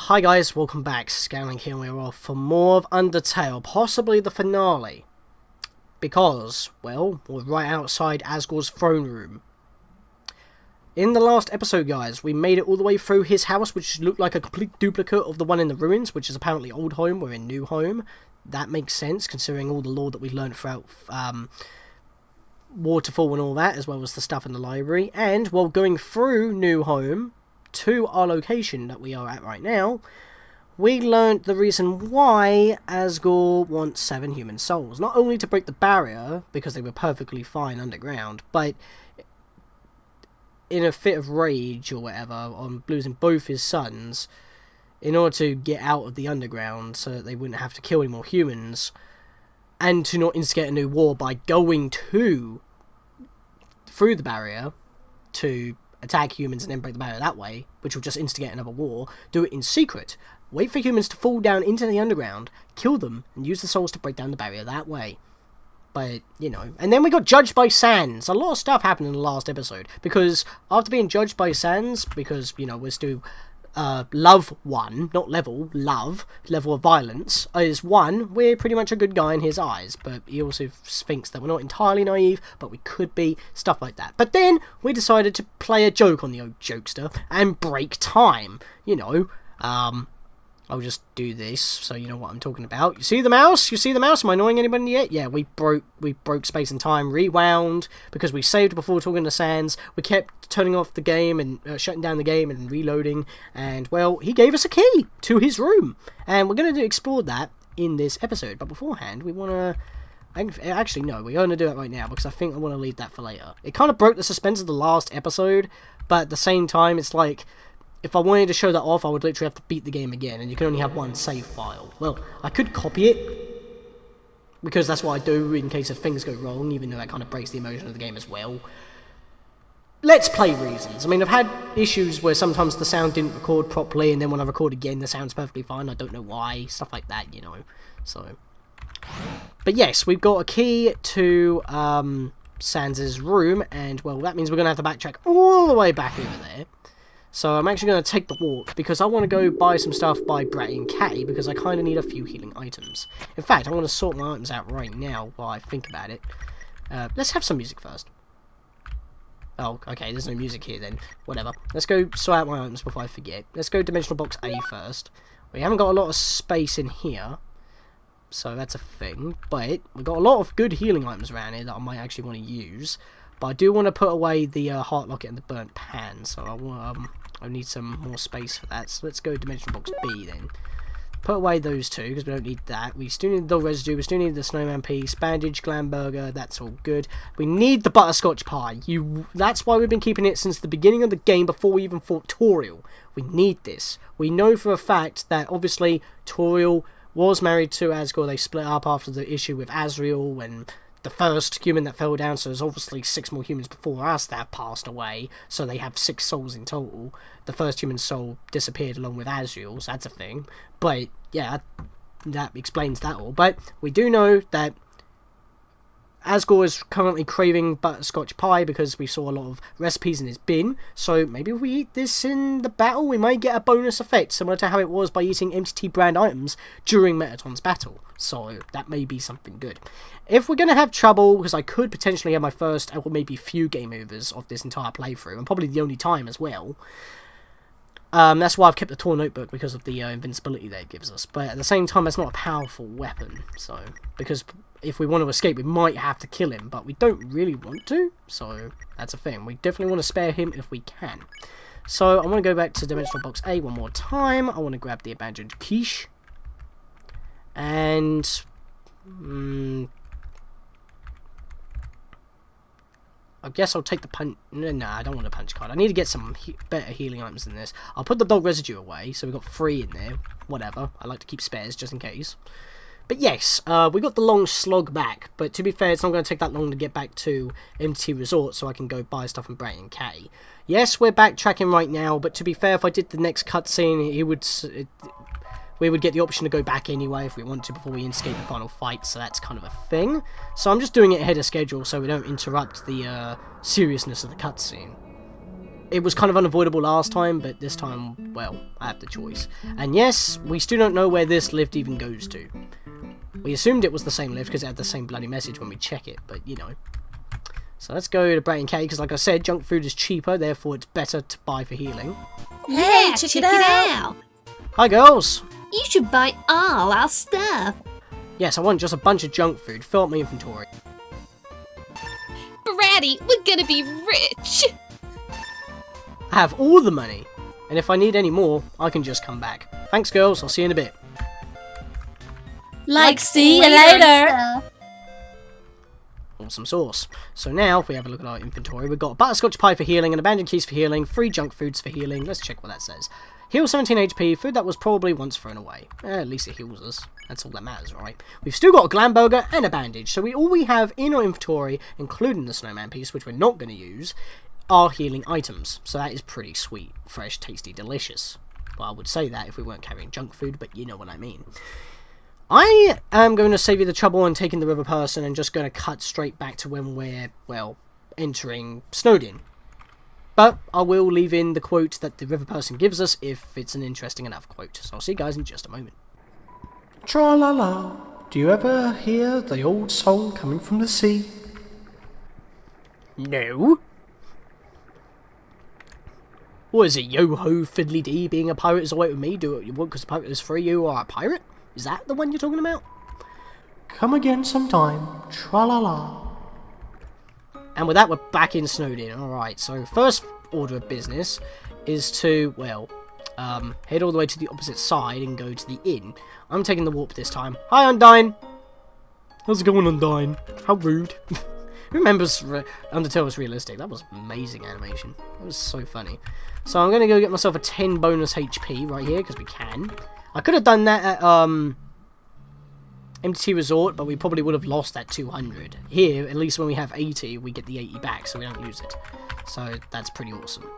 Hi guys, welcome back. Scatlink here, and we're off for more of Undertale, possibly the finale. Because, well, we're right outside Asgore's throne room. In the last episode, guys, we made it all the way through his house, which looked like a complete duplicate of the one in the ruins, which is apparently old home. We're in new home. That makes sense, considering all the lore that we learned throughout Waterfall and all that, as well as the stuff in the library. And while going through new home to our location that we are at right now, we learned the reason why Asgore wants 7 human souls. Not only to break the barrier, because they were perfectly fine underground, but in a fit of rage or whatever, on losing both his sons, in order to get out of the underground so that they wouldn't have to kill any more humans, and to not instigate a new war by going through the barrier to attack humans and then break the barrier that way, which will just instigate another war. Do it in secret. Wait for humans to fall down into the underground, kill them, and use the souls to break down the barrier that way. But, you know, and then we got judged by Sans. A lot of stuff happened in the last episode, because after being judged by Sans, because, you know, we're still love 1, not level, love, level of violence, is 1, we're pretty much a good guy in his eyes, but he also thinks that we're not entirely naive, but we could be, stuff like that. But then, we decided to play a joke on the old jokester, and break time, you know, I'll just do this, so you know what I'm talking about. You see the mouse? You see the mouse? Am I annoying anybody yet? Yeah, we broke space and time, rewound, because we saved before talking to Sans. We kept turning off the game and shutting down the game and reloading, and, well, he gave us a key to his room. And we're going to explore that in this episode, but beforehand, we want to... Actually, no, we're going to do it right now, because I think I want to leave that for later. It kind of broke the suspense of the last episode, but at the same time, it's like... If I wanted to show that off, I would literally have to beat the game again, and you can only have one save file. Well, I could copy it, because that's what I do in case if things go wrong, even though that kind of breaks the immersion of the game as well. Let's play reasons. I mean, I've had issues where sometimes the sound didn't record properly, and then when I record again, the sound's perfectly fine. I don't know why. Stuff like that, you know. So, but yes, we've got a key to Sans' room, and, well, that means we're going to have to backtrack all the way back over there. So I'm actually going to take the walk, because I want to go buy some stuff by Bratty and Catty, because I kind of need a few healing items. In fact, I want to sort my items out right now while I think about it. Let's have some music first. Oh, okay, there's no music here then. Whatever. Let's go sort out my items before I forget. Let's go Dimensional Box A first. We haven't got a lot of space in here, so that's a thing. But we've got a lot of good healing items around here that I might actually want to use. But I do want to put away the heart locket and the burnt pan, so I need some more space for that. So let's go Dimensional Box B then. Put away those two, because we don't need that. We still need the dog residue, we still need the snowman piece, bandage, glam burger, that's all good. We need the butterscotch pie. That's why we've been keeping it since the beginning of the game, before we even fought Toriel. We need this. We know for a fact that, obviously, Toriel was married to Asgore. They split up after the issue with Azrael, and... the first human that fell down, so there's obviously 6 more humans before us that have passed away, so they have 6 souls in total. The first human soul disappeared along with Azrael's, that's a thing. But, yeah, that explains that all. But we do know that Asgore is currently craving butterscotch pie, because we saw a lot of recipes in his bin, so maybe if we eat this in the battle, we might get a bonus effect, similar to how it was by eating MTT brand items during Mettaton's battle. So that may be something good. If we're going to have trouble, because I could potentially have my first, or maybe few game overs of this entire playthrough, and probably the only time as well. That's why I've kept the Tor notebook, because of the invincibility that it gives us. But at the same time, it's not a powerful weapon. So, because if we want to escape, we might have to kill him, but we don't really want to. So, that's a thing. We definitely want to spare him if we can. So, I want to go back to Dimensional Box A one more time. I want to grab the abandoned quiche. And... I guess I'll take the punch... No, I don't want a punch card. I need to get some better healing items than this. I'll put the dog residue away, so we've got 3 in there. Whatever. I like to keep spares, just in case. But yes, we got the long slog back. But to be fair, it's not going to take that long to get back to MT Resort, so I can go buy stuff from Bratty and Catty. Yes, we're backtracking right now, but to be fair, if I did the next cutscene, we would get the option to go back anyway if we want to before we instigate the final fight, so that's kind of a thing. So I'm just doing it ahead of schedule so we don't interrupt the seriousness of the cutscene. it was kind of unavoidable last time, but this time, well, I have the choice. And yes, we still don't know where this lift even goes to. We assumed it was the same lift because it had the same bloody message when we check it, but you know. So let's go to Brat and K, because like I said, junk food is cheaper, therefore it's better to buy for healing. Yeah, check it out. Hi girls! You should buy all our stuff. Yes, I want just a bunch of junk food. Fill up my inventory. Bratty, we're gonna be rich. I have all the money, and if I need any more, I can just come back. Thanks girls, I'll see you in a bit. Like see you later. Awesome sauce. So now, if we have a look at our inventory, we've got a butterscotch pie for healing, an abandoned keys for healing, 3 junk foods for healing. Let's check what that says. Heal 17 HP, food that was probably once thrown away. At least it heals us. That's all that matters, right? We've still got a glam burger and a bandage, so all we have in our inventory, including the snowman piece, which we're not going to use, are healing items. So that is pretty sweet, fresh, tasty, delicious. Well, I would say that if we weren't carrying junk food, but you know what I mean. I am going to save you the trouble on taking the river person and just going to cut straight back to when we're, well, entering Snowdin. But I will leave in the quote that the river person gives us if it's an interesting enough quote. So I'll see you guys in just a moment. Tra-la-la, do you ever hear the old song coming from the sea? No. What is it, yo-ho, fiddly-dee, being a pirate is alright with me, do what you want because the pirate is free, you are a pirate? Is that the one you're talking about? Come again sometime, tra-la-la. And with that, we're back in Snowdin. Alright, so first order of business is to, well, head all the way to the opposite side and go to the inn. I'm taking the warp this time. Hi, Undyne! How's it going, Undyne? How rude. Who remembers Undertale was realistic? That was amazing animation. That was so funny. So I'm going to go get myself a 10 bonus HP right here, because we can. I could have done that at MTT Resort, but we probably would have lost that 200. Here, at least when we have 80, we get the 80 back, so we don't lose it. So that's pretty awesome.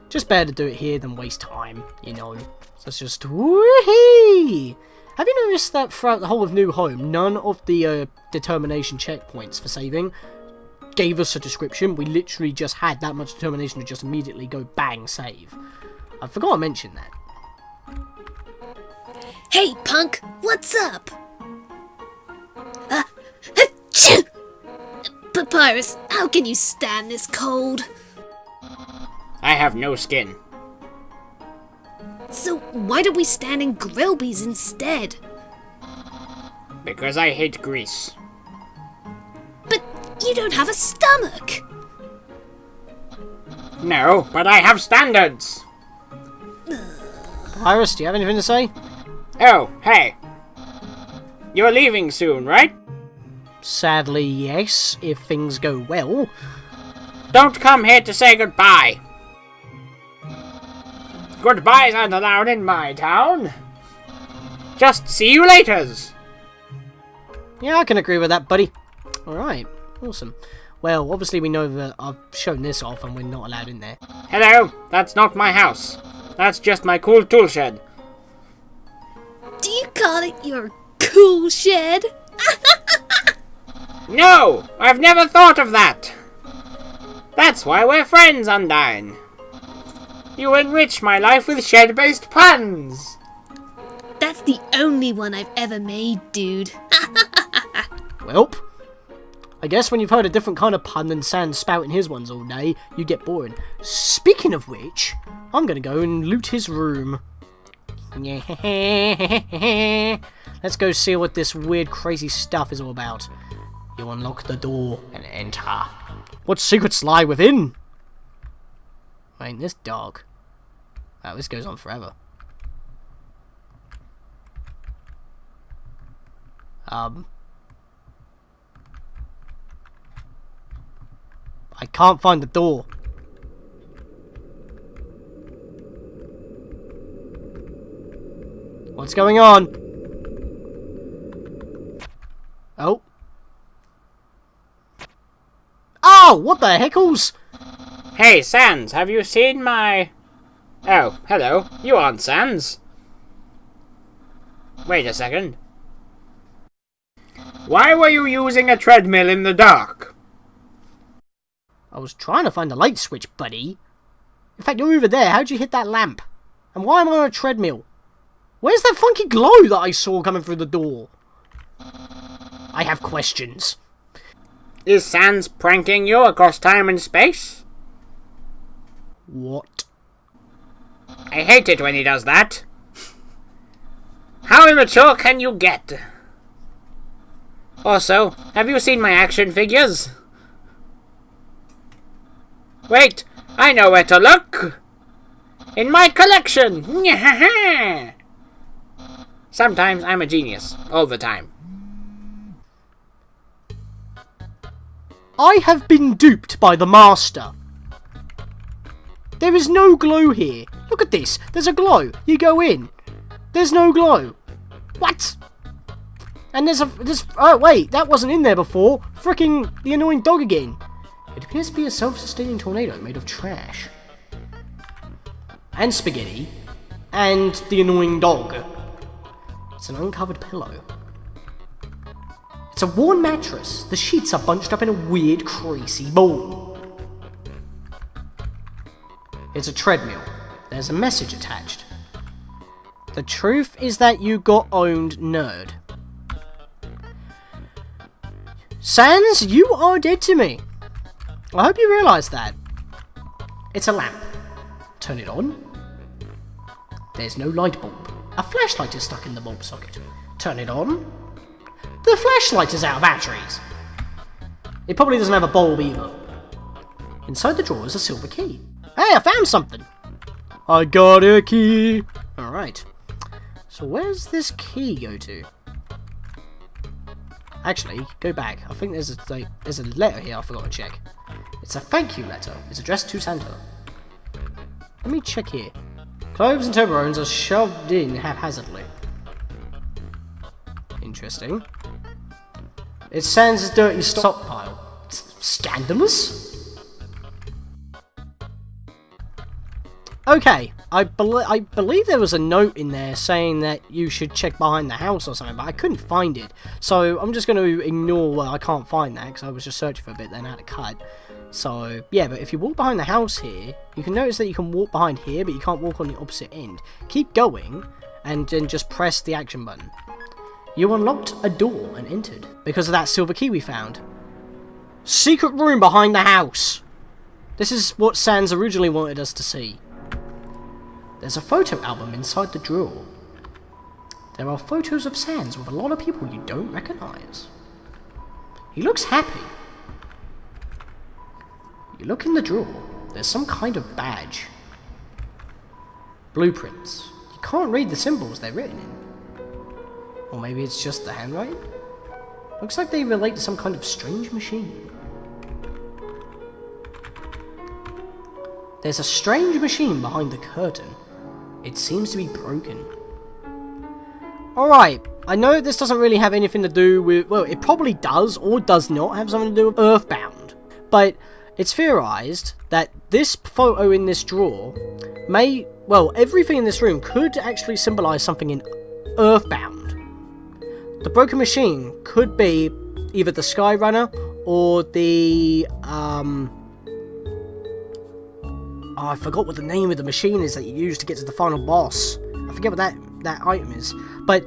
Just better to do it here than waste time, you know. So it's just woohoo! Have you noticed that throughout the whole of New Home, none of the determination checkpoints for saving gave us a description? We literally just had that much determination to just immediately go bang, save. I forgot to mention that. Hey, punk, what's up? Papyrus, how can you stand this cold? I have no skin. So why don't we stand in Grillby's instead? Because I hate grease. But you don't have a stomach! No, but I have standards! Iris, do you have anything to say? Oh, hey. You're leaving soon, right? Sadly, yes, if things go well. Don't come here to say goodbye. Goodbyes aren't allowed in my town. Just see you laters. Yeah, I can agree with that, buddy. Alright, awesome. Well, obviously we know that I've shown this off and we're not allowed in there. Hello, that's not my house. That's just my cool tool shed. Do you call it your cool shed? No, I've never thought of that. That's why we're friends, Undyne. You enrich my life with shed-based puns. That's the only one I've ever made, dude. Welp. I guess when you've heard a different kind of pun than Sans spouting his ones all day, you get boring. Speaking of which, I'm gonna go and loot his room. Let's go see what this weird, crazy stuff is all about. You unlock the door and enter. What secrets lie within? Ain't this dark? Wow, this goes on forever. I can't find the door. What's going on? Oh. Oh, what the heckles? Hey, Sans, have you seen my... Oh, hello. You aren't Sans. Wait a second. Why were you using a treadmill in the dark? I was trying to find the light switch, buddy. In fact, you're over there. How'd you hit that lamp? And why am I on a treadmill? Where's that funky glow that I saw coming through the door? I have questions. Is Sans pranking you across time and space? What? I hate it when he does that. How immature can you get? Also, have you seen my action figures? Wait, I know where to look! In my collection! Sometimes I'm a genius. All the time. I have been duped by the master. There is no glow here. Look at this. There's a glow. You go in. There's no glow. What? And oh wait, that wasn't in there before. Fricking the annoying dog again. It appears to be a self-sustaining tornado made of trash. And spaghetti. And the annoying dog. It's an uncovered pillow. It's a worn mattress. The sheets are bunched up in a weird, crazy ball. It's a treadmill. There's a message attached. The truth is that you got owned, nerd. Sans, you are dead to me. I hope you realise that. It's a lamp. Turn it on. There's no light bulb. A flashlight is stuck in the bulb socket. Turn it on. The flashlight is out of batteries. It probably doesn't have a bulb either. Inside the drawer is a silver key. Hey, I found something! I got a key! Alright. So where's this key go to? Actually, go back. I think there's a letter here I forgot to check. It's a thank you letter. It's addressed to Santa. Let me check here. Cloves and Toblerones are shoved in haphazardly. Interesting. It's Sans' dirty stockpile. It's scandalous? Okay, I believe there was a note in there saying that you should check behind the house or something, but I couldn't find it. So I'm just going to ignore, well, I can't find that because I was just searching for a bit, then I had to cut. So, yeah, but if you walk behind the house here, you can notice that you can walk behind here, but you can't walk on the opposite end. Keep going, and then just press the action button. You unlocked a door and entered because of that silver key we found. Secret room behind the house! This is what Sans originally wanted us to see. There's a photo album inside the drawer. There are photos of Sans with a lot of people you don't recognise. He looks happy. You look in the drawer. There's some kind of badge. Blueprints. You can't read the symbols they're written in. Or maybe it's just the handwriting? Looks like they relate to some kind of strange machine. There's a strange machine behind the curtain. It seems to be broken. Alright, I know this doesn't really have anything to do with... Well, it probably does or does not have something to do with Earthbound. But it's theorised that this photo in this drawer may... Well, everything in this room could actually symbolise something in Earthbound. The broken machine could be either the Skyrunner or the... Oh, I forgot what the name of the machine is that you use to get to the final boss. I forget what that item is. But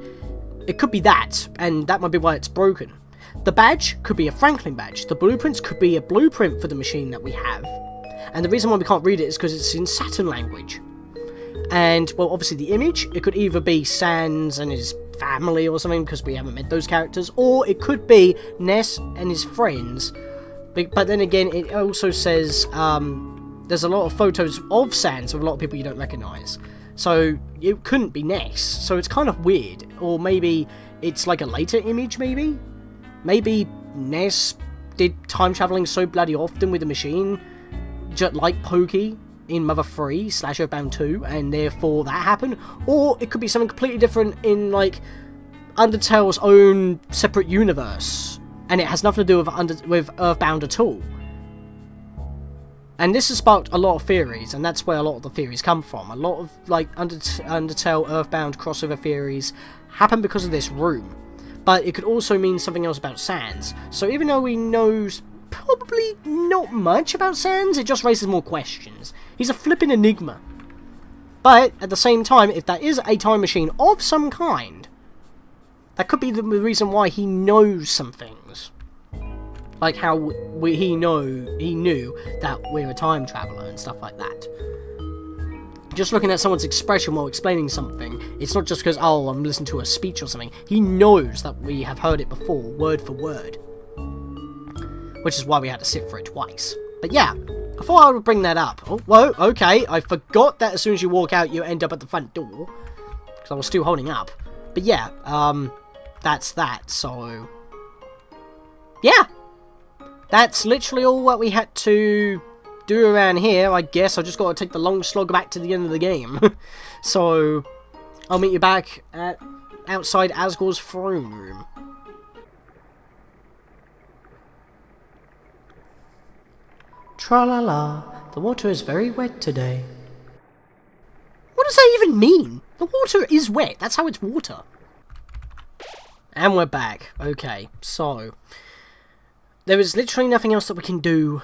it could be that, and that might be why it's broken. The badge could be a Franklin badge. The blueprints could be a blueprint for the machine that we have. And the reason why we can't read it is because it's in Saturn language. And, well, obviously the image, it could either be Sans and his family or something, because we haven't met those characters, or it could be Ness and his friends. But then again, it also says... there's a lot of photos of Sans with a lot of people you don't recognise. So, it couldn't be Ness. So it's kind of weird. Or maybe it's like a later image, maybe? Maybe Ness did time travelling so bloody often with the machine, just like Pokey in Mother 3 / Earthbound 2, and therefore that happened. Or it could be something completely different in, like, Undertale's own separate universe. And it has nothing to do with Earthbound at all. And this has sparked a lot of theories, and that's where a lot of the theories come from. A lot of, like, Undertale, Earthbound crossover theories happen because of this room. But it could also mean something else about Sans. So even though we know probably not much about Sans, it just raises more questions. He's a flipping enigma. But, at the same time, if that is a time machine of some kind, that could be the reason why he knows some things. Like how he knew that we're a time traveller and stuff like that. Just looking at someone's expression while explaining something, it's not just because, oh, I'm listening to a speech or something. He knows that we have heard it before, word for word. Which is why we had to sit for it twice. But yeah, I thought I would bring that up. Oh, whoa, okay, I forgot that as soon as you walk out, you end up at the front door. Because I was still holding up. But yeah, that's that, so... yeah! That's literally all that we had to do around here. I guess I just got to take the long slog back to the end of the game. So, I'll meet you back at outside Asgore's throne room. Tra-la-la, the water is very wet today. What does that even mean? The water is wet. That's how it's water. And we're back. Okay, so... there is literally nothing else that we can do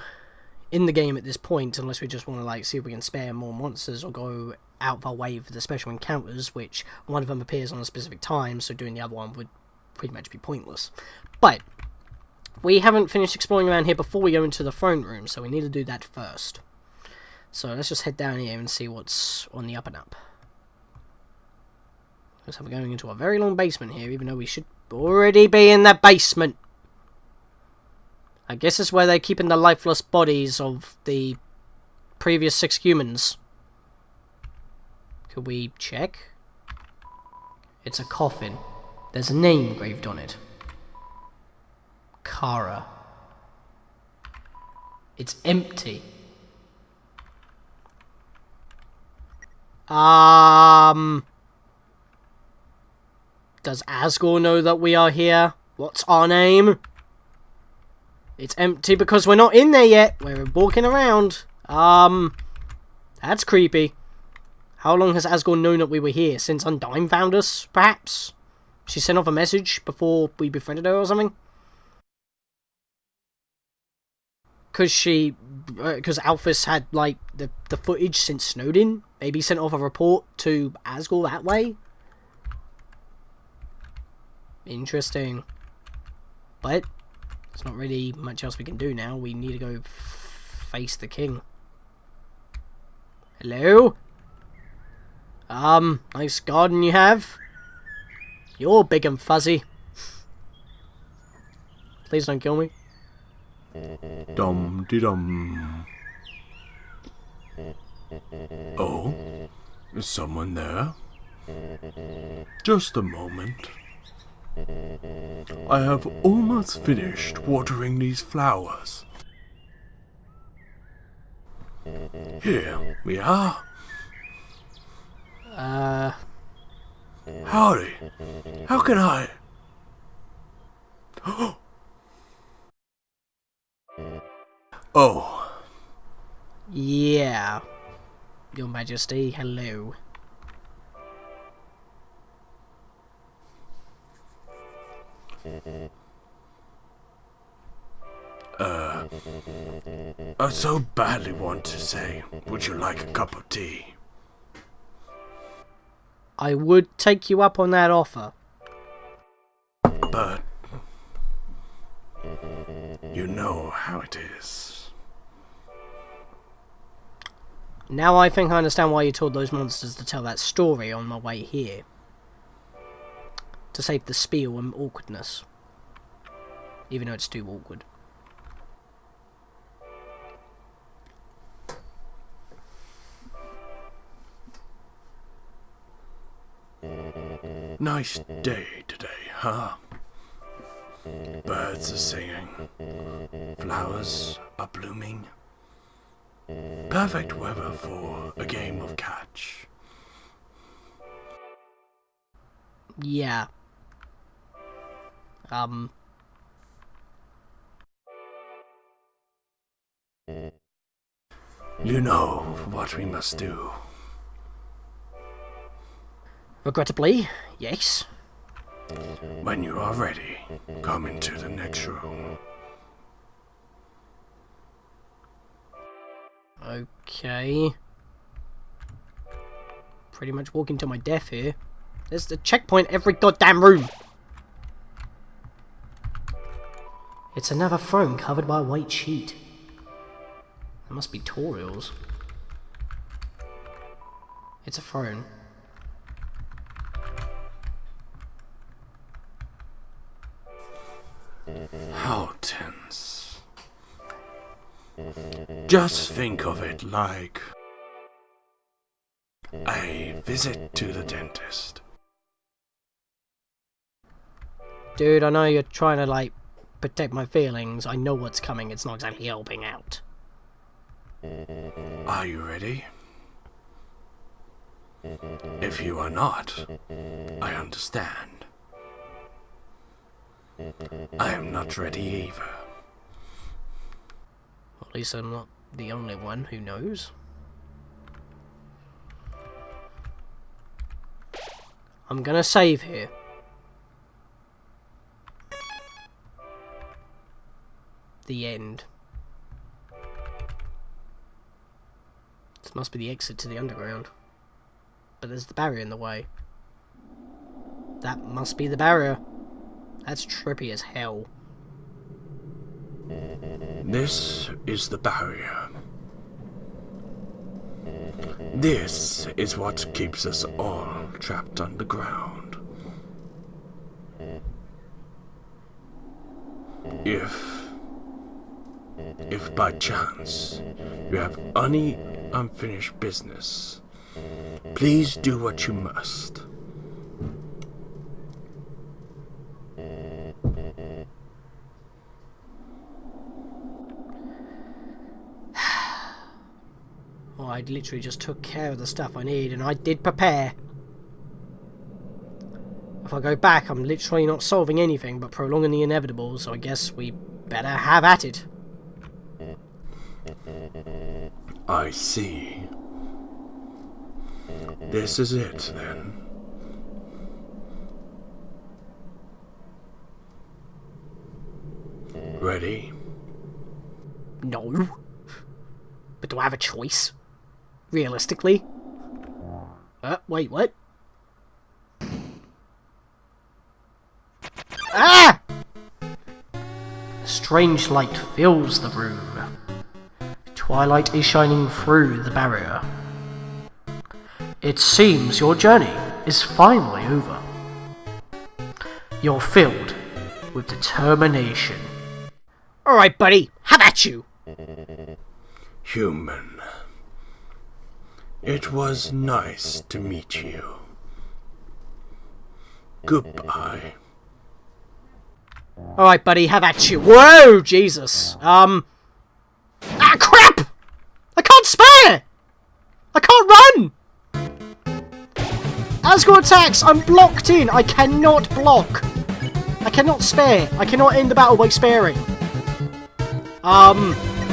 in the game at this point, unless we just want to, like, see if we can spare more monsters or go out of our way for the special encounters, which one of them appears on a specific time, so doing the other one would pretty much be pointless. But, we haven't finished exploring around here before we go into the throne room, so we need to do that first. So let's just head down here and see what's on the up and up. Looks like we're going into a very long basement here, even though we should already be in the basement. I guess it's where they're keeping the lifeless bodies of the previous 6 humans. Could we check? It's a coffin. There's a name engraved on it. Kara. It's empty. Does Asgore know that we are here? What's our name? It's empty because we're not in there yet. We're walking around. That's creepy. How long has Asgore known that we were here? Since Undyne found us, perhaps? She sent off a message before we befriended her or something? Because Alphys had, like, the footage since Snowden? Maybe sent off a report to Asgore that way? Interesting. But there's not really much else we can do now. We need to go face the king. Hello? Nice garden you have. You're big and fuzzy. Please don't kill me. Dum-de-dum. Oh, is someone there? Just a moment. I have almost finished watering these flowers. Here we are. Howdy. How can I? Oh. Yeah. Your Majesty, hello. I so badly want to say, would you like a cup of tea? I would take you up on that offer. But you know how it is. Now I think I understand why you told those monsters to tell that story on my way here. To save the spiel and awkwardness. Even though it's too awkward. Nice day today, huh? Birds are singing. Flowers are blooming. Perfect weather for a game of catch. Yeah. You know what we must do. Regrettably, yes. When you are ready, come into the next room. Okay. Pretty much walking to my death here. There's the checkpoint every goddamn room. It's another throne covered by a white sheet. That must be Toriel's. It's a throne. How tense. Just think of it like a visit to the dentist. Dude, I know you're trying to, like, protect my feelings. I know what's coming. It's not exactly helping out. Are you ready? If you are not, I understand. I am not ready either. At least I'm not the only one who knows. I'm gonna save here. The end. This must be the exit to the underground. But there's the barrier in the way. That must be the barrier. That's trippy as hell. This is the barrier. This is what keeps us all trapped underground. If by chance you have any unfinished business, please do what you must. Well, I literally just took care of the stuff I need, and I did prepare. If I go back, I'm literally not solving anything but prolonging the inevitable, so I guess we better have at it. I see. This is it, then. Ready? No. But do I have a choice? Realistically? Wait, what? Ah! A strange light fills the room. Twilight is shining through the barrier. It seems your journey is finally over. You're filled with determination. Alright, buddy, have at you! Human. It was nice to meet you. Goodbye. Alright, buddy, have at you. Whoa, Jesus. Ah, crap! I can't spare! I can't run! Asgore attacks! I'm blocked in! I cannot block! I cannot spare! I cannot end the battle by sparing!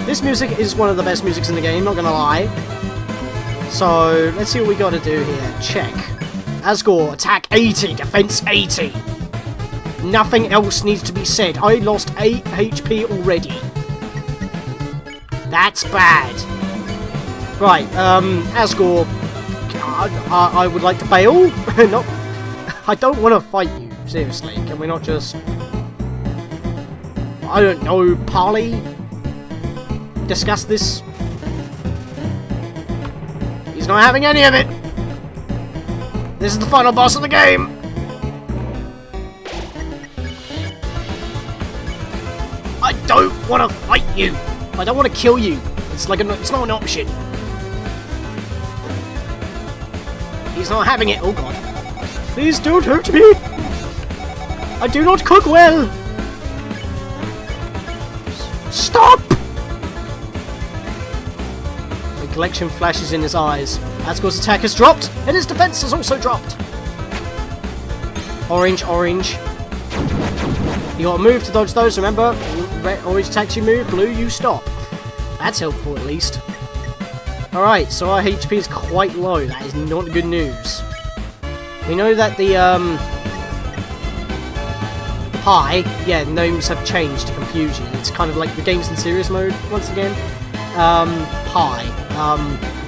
This music is one of the best musics in the game, not gonna lie. So, let's see what we gotta do here. Check. Asgore, attack 80, defense 80. Nothing else needs to be said. I lost 8 HP already. That's bad. Right, Asgore, I would like to bail. No, I don't want to fight you, seriously. Can we not just... I don't know, parley? Discuss this? He's not having any of it! This is the final boss of the game! I don't want to fight you! I don't want to kill you! It's like it's not an option. He's not having it. Oh god. Please don't hurt me! I do not cook well! Stop! Recollection flashes in his eyes. Asgore's attack has dropped, and his defense has also dropped. Orange, orange. You gotta move to dodge those, remember? Red, orange attacks you move, blue you stop. That's helpful at least. Alright, so our HP is quite low. That is not good news. We know that the pie, yeah, gnomes have changed to confusion. It's kind of like the game's in serious mode once again. pie.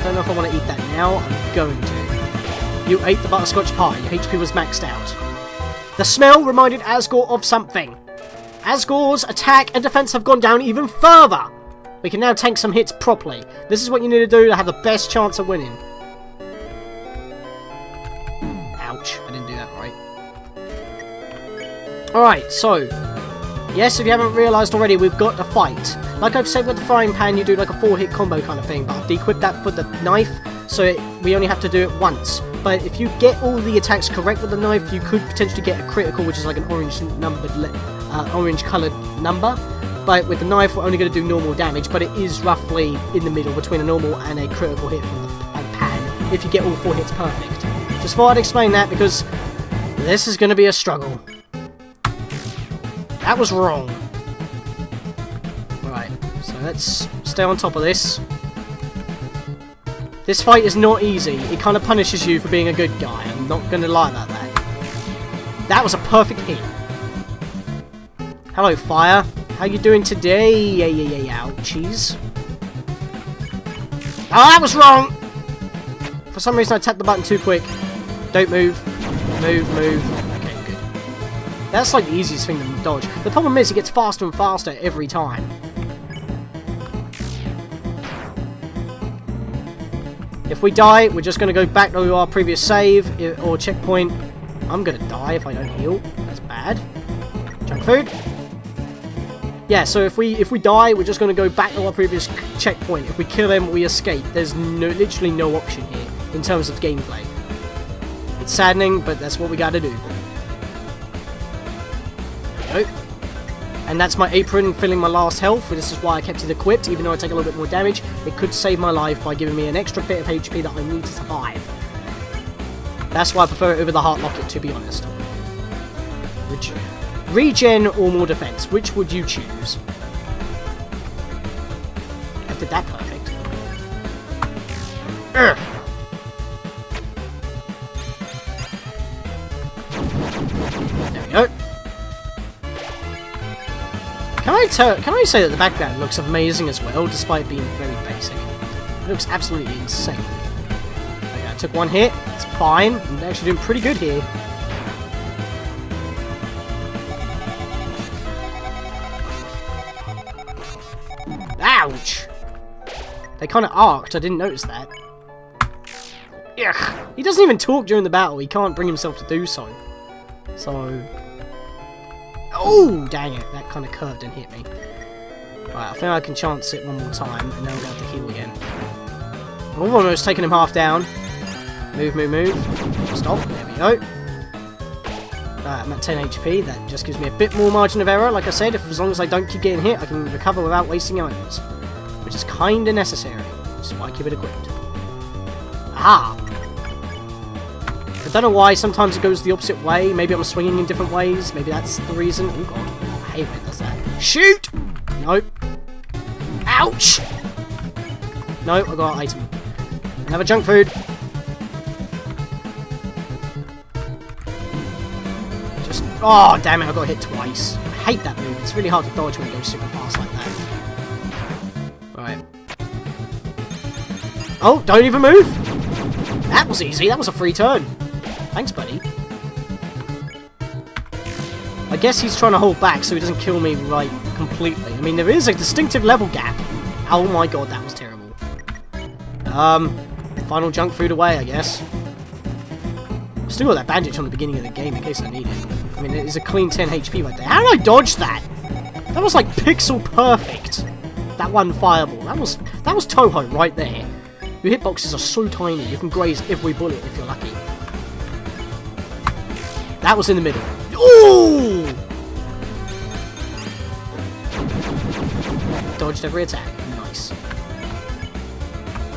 Don't know if I want to eat that now. I'm going to. You ate the butterscotch pie. Your HP was maxed out. The smell reminded Asgore of something. Asgore's attack and defense have gone down even further. We can now tank some hits properly. This is what you need to do to have the best chance of winning. Ouch, I didn't do that right. Alright, so, yes, if you haven't realised already, we've got the fight. Like I've said with the frying pan, you do like a 4-hit combo kind of thing, but I've de-equipped that for the knife, so we only have to do it once. But if you get all the attacks correct with the knife, you could potentially get a critical, which is like an orange coloured number. But with the knife, we're only going to do normal damage, but it is roughly in the middle between a normal and a critical hit from the pan, if you get all 4 hits perfect. Just thought I'd explain that, because this is going to be a struggle. That was wrong. Right, so let's stay on top of this. This fight is not easy. It kind of punishes you for being a good guy. I'm not going to lie about that. That was a perfect hit. Hello, fire. How you doing today? Ouchies. Oh, that was wrong! For some reason I tapped the button too quick. Don't move. Move. Okay, good. That's like the easiest thing to dodge. The problem is it gets faster and faster every time. If we die, we're just going to go back to our previous save or checkpoint. I'm going to die if I don't heal. That's bad. Junk food. Yeah, so if we die, we're just going to go back to our previous checkpoint. If we kill them, we escape. There's literally no option here in terms of gameplay. It's saddening, but that's what we got to do. There we go. And that's my apron filling my last health. This is why I kept it equipped, even though I take a little bit more damage. It could save my life by giving me an extra bit of HP that I need to survive. That's why I prefer it over the heart locket, to be honest. Regen or more defense, which would you choose? I did that perfect. Urgh. There we go. Can I say that the background looks amazing as well, despite being very basic? It looks absolutely insane. Okay, I took one hit. It's fine. I'm actually doing pretty good here. Ouch! They kind of arced. I didn't notice that. Ugh. He doesn't even talk during the battle. He can't bring himself to do so. So... Oh, dang it. That kind of curved and hit me. Right, I think I can chance it one more time, and then we'll have to heal again. I've almost taken him half down. Move. Stop. There we go. I'm at 10 HP. That just gives me a bit more margin of error. Like I said, as long as I don't keep getting hit, I can recover without wasting items. Which is kind of necessary. That's why I keep it equipped. Aha! I don't know why, sometimes it goes the opposite way. Maybe I'm swinging in different ways. Maybe that's the reason. Oh god, I hate when it does that. Shoot! Nope. Ouch! No, I got an item. Another junk food. Just... Oh, damn it, I got hit twice. I hate that move. It's really hard to dodge when it goes super fast like that. Right. Oh, don't even move! That was easy. That was a free turn. Thanks, buddy. I guess he's trying to hold back so he doesn't kill me, like, completely. I mean, there is a distinctive level gap. Oh my god, that was terrible. Final junk food away, I guess. Still got that bandage on the beginning of the game in case I need it. I mean, it's a clean 10 HP right there. How did I dodge that? That was like pixel perfect. That one fireball. That was Toho right there. Your hitboxes are so tiny, you can graze every bullet if you're lucky. That was in the middle. Ooh! Dodged every attack. Nice.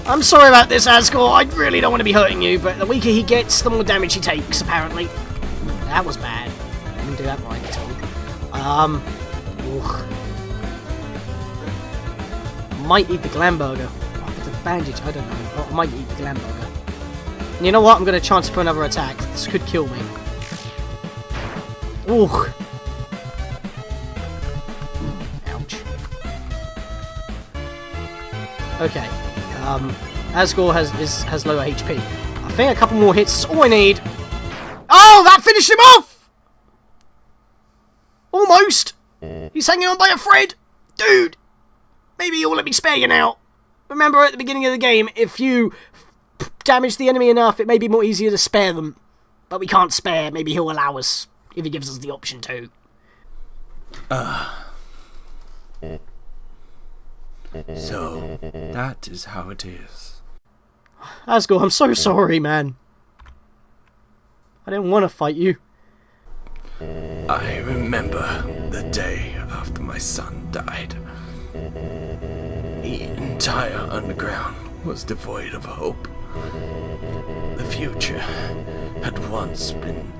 I'm sorry about this, Asgore. I really don't want to be hurting you, but the weaker he gets, the more damage he takes, apparently. That was bad. I didn't do that right at all. Might eat the glam burger. Bandage, I don't know. I might eat the glam burger. And you know what? I'm going to chance for another attack. This could kill me. Ooh. Ouch. Okay. Asgore has lower HP. I think a couple more hits is all I need. Oh, that finished him off! Almost! He's hanging on by a thread! Dude! Maybe you'll let me spare you now. Remember at the beginning of the game, if you damage the enemy enough, it may be more easier to spare them. But we can't spare. Maybe he'll allow us, if he gives us the option to. So, that is how it is. Asgore, I'm so sorry, man. I didn't want to fight you. I remember the day after my son died. The entire underground was devoid of hope. The future had once been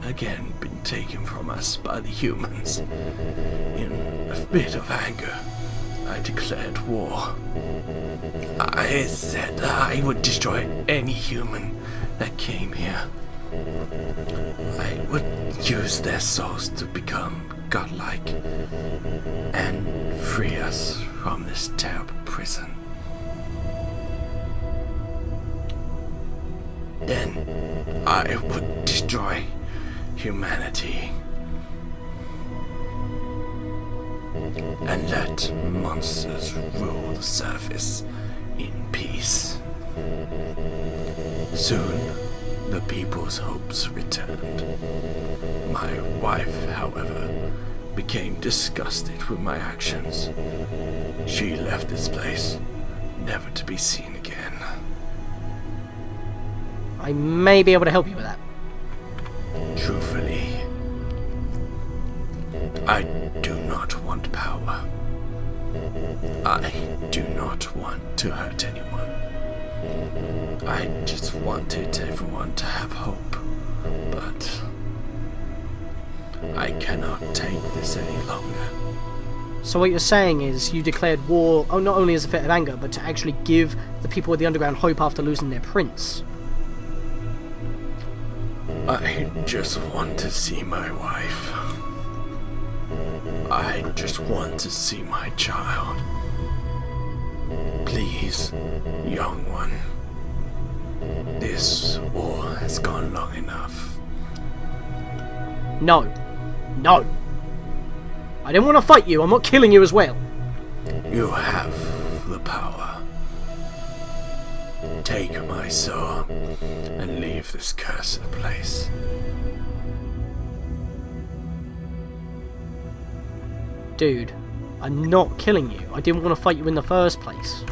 taken from us by the humans. In a fit of anger, I declared war. I said I would destroy any human that came here. I would use their souls to become godlike and free us from this terrible prison. Then I would destroy humanity and let monsters rule the surface in peace. Soon, the people's hopes returned. My wife, however, became disgusted with my actions. She left this place, never to be seen again. I may be able to help you with that. Truthfully, I do not want power. I do not want to hurt anyone. I just wanted everyone to have hope, but I cannot take this any longer. So what you're saying is you declared war, not only as a fit of anger, but to actually give the people of the underground hope after losing their prince. I just want to see my wife. I just want to see my child. Please, young one. This war has gone long enough. No. No. I didn't want to fight you. I'm not killing you as well. You have the power. Take my soul and leave this cursed place. Dude, I'm not killing you. I didn't want to fight you in the first place.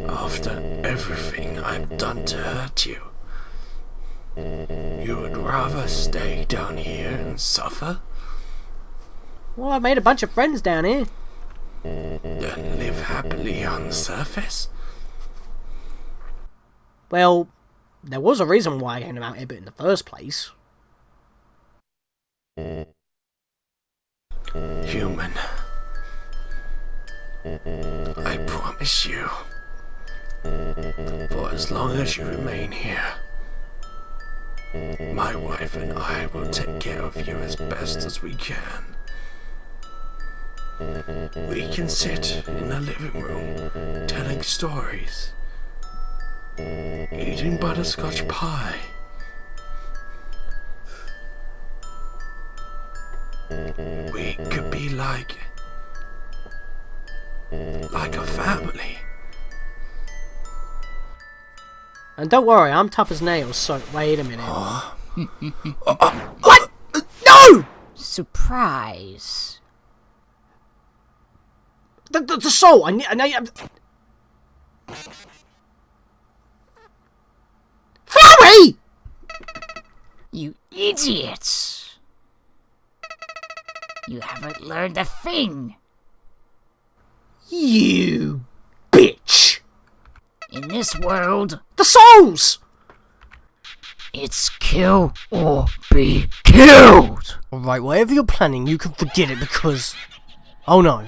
After everything I've done to hurt you, you would rather stay down here and suffer Well, I made a bunch of friends down here. than live happily on the surface? Well, there was a reason why I came to Mount Ibbot in the first place. Human, I promise you, for as long as you remain here, my wife and I will take care of you as best as we can. We can sit in the living room telling stories, eating butterscotch pie. We could be like a family. And don't worry, I'm tough as nails, so wait a minute. What? No! Surprise. The soul! I need... Flowey! You idiots! You haven't learned a thing. You bitch! In this world, The souls! it's kill or be killed. Alright, whatever you're planning, you can forget it because... Oh no.